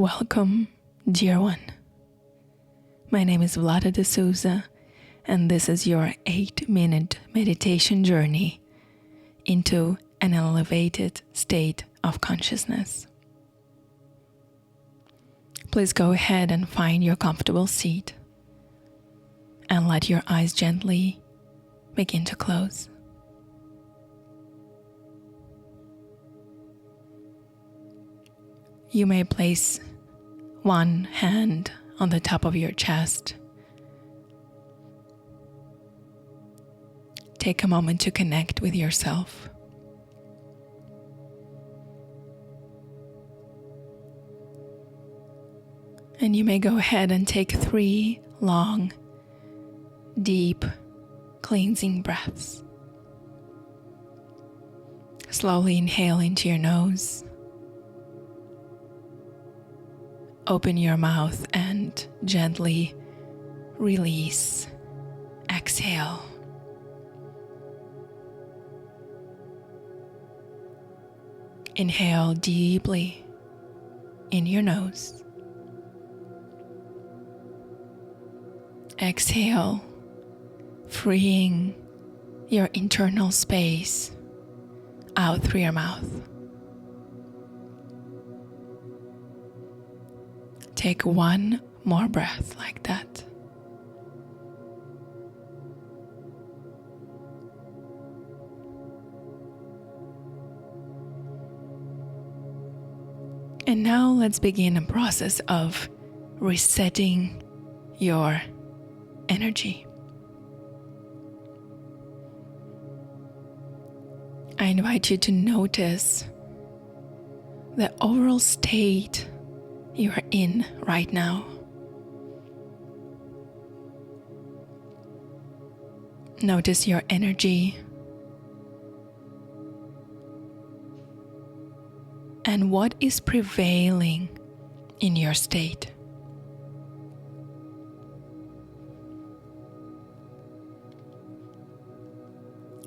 Welcome, dear one. My name is Vlada de Sousa, and this is your 8-minute meditation journey into an elevated state of consciousness. Please go ahead and find your comfortable seat and let your eyes gently begin to close. You may place one hand on the top of your chest. Take a moment to connect with yourself. And you may go ahead and take 3 long, deep, cleansing breaths. Slowly inhale into your nose. Open your mouth and gently release. Exhale. Inhale deeply in your nose. Exhale, freeing your internal space out through your mouth. Take one more breath like that. And now let's begin a process of resetting your energy. I invite you to notice the overall state you are in right now. Notice your energy and what is prevailing in your state.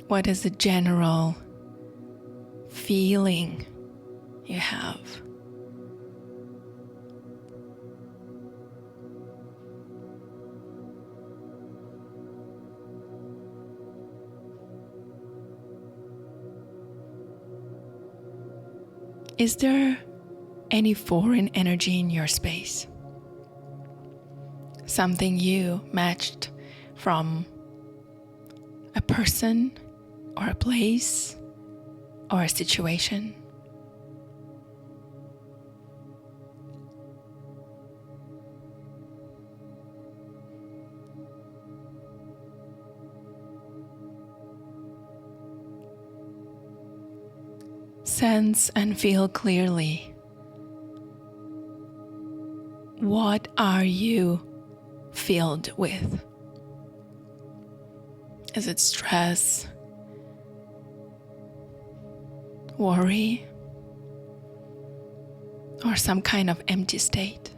What is the general feeling you have? Is there any foreign energy in your space? Something you matched from a person or a place or a situation? Sense and feel clearly. What are you filled with? Is it stress, worry, or some kind of empty state?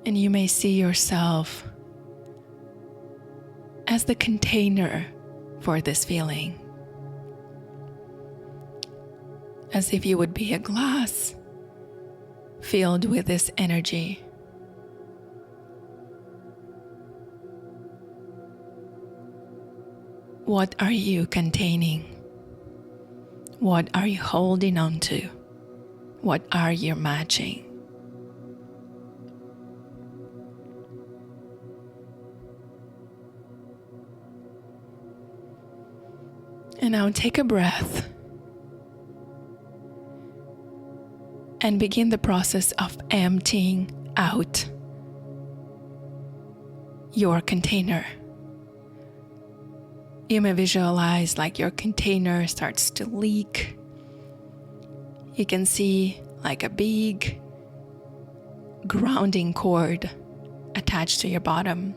And you may see yourself as the container for this feeling, as if you would be a glass filled with this energy. What are you containing? What are you holding on to? What are you matching? And now take a breath and begin the process of emptying out your container. You may visualize like your container starts to leak. You can see like a big grounding cord attached to your bottom.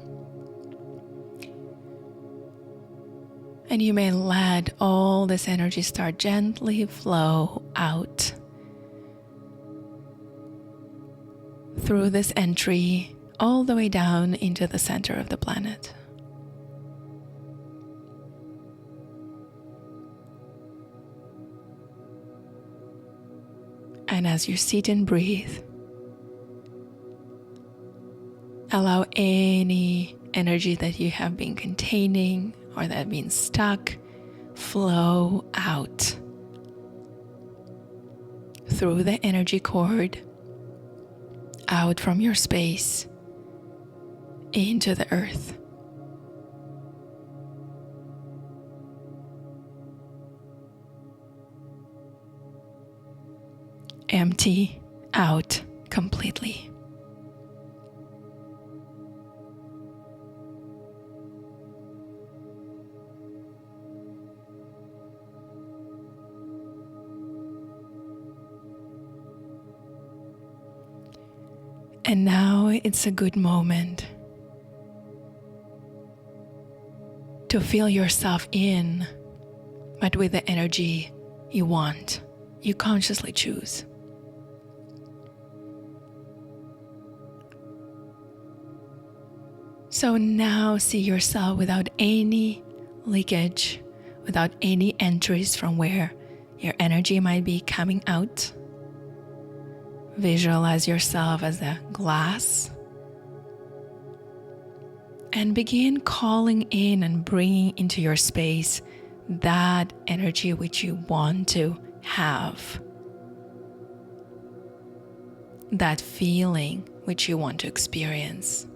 And you may let all this energy start gently flow out through this entry all the way down into the center of the planet. as you sit and breathe, allow any energy that you have been containing or that have been stuck flow out through the energy cord, out from your space, into the earth. Empty out completely. And now it's a good moment to feel yourself in, but with the energy you want, you consciously choose. So now see yourself without any leakage, without any entries from where your energy might be coming out. Visualize yourself as a glass and begin calling in and bringing into your space that energy which you want to have, that feeling which you want to experience.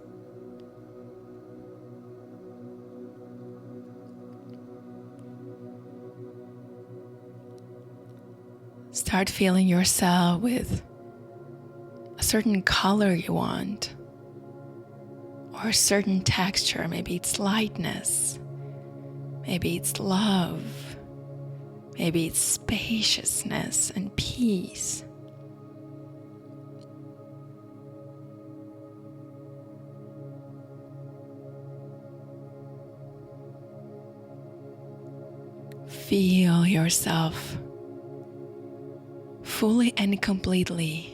Start feeling yourself with a certain color you want, or a certain texture. Maybe it's lightness, maybe it's love, maybe it's spaciousness and peace. Feel yourself fully and completely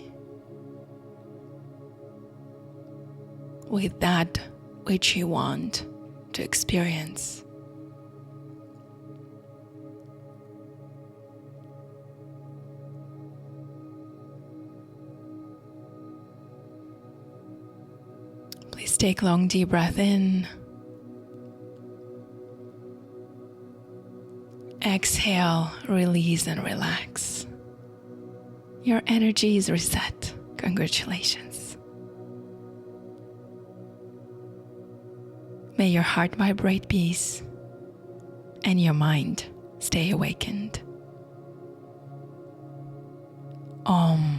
with that which you want to experience. Please take a long deep breath in. Exhale, release and relax. Your energy is reset. Congratulations. May your heart vibrate peace and your mind stay awakened. Om.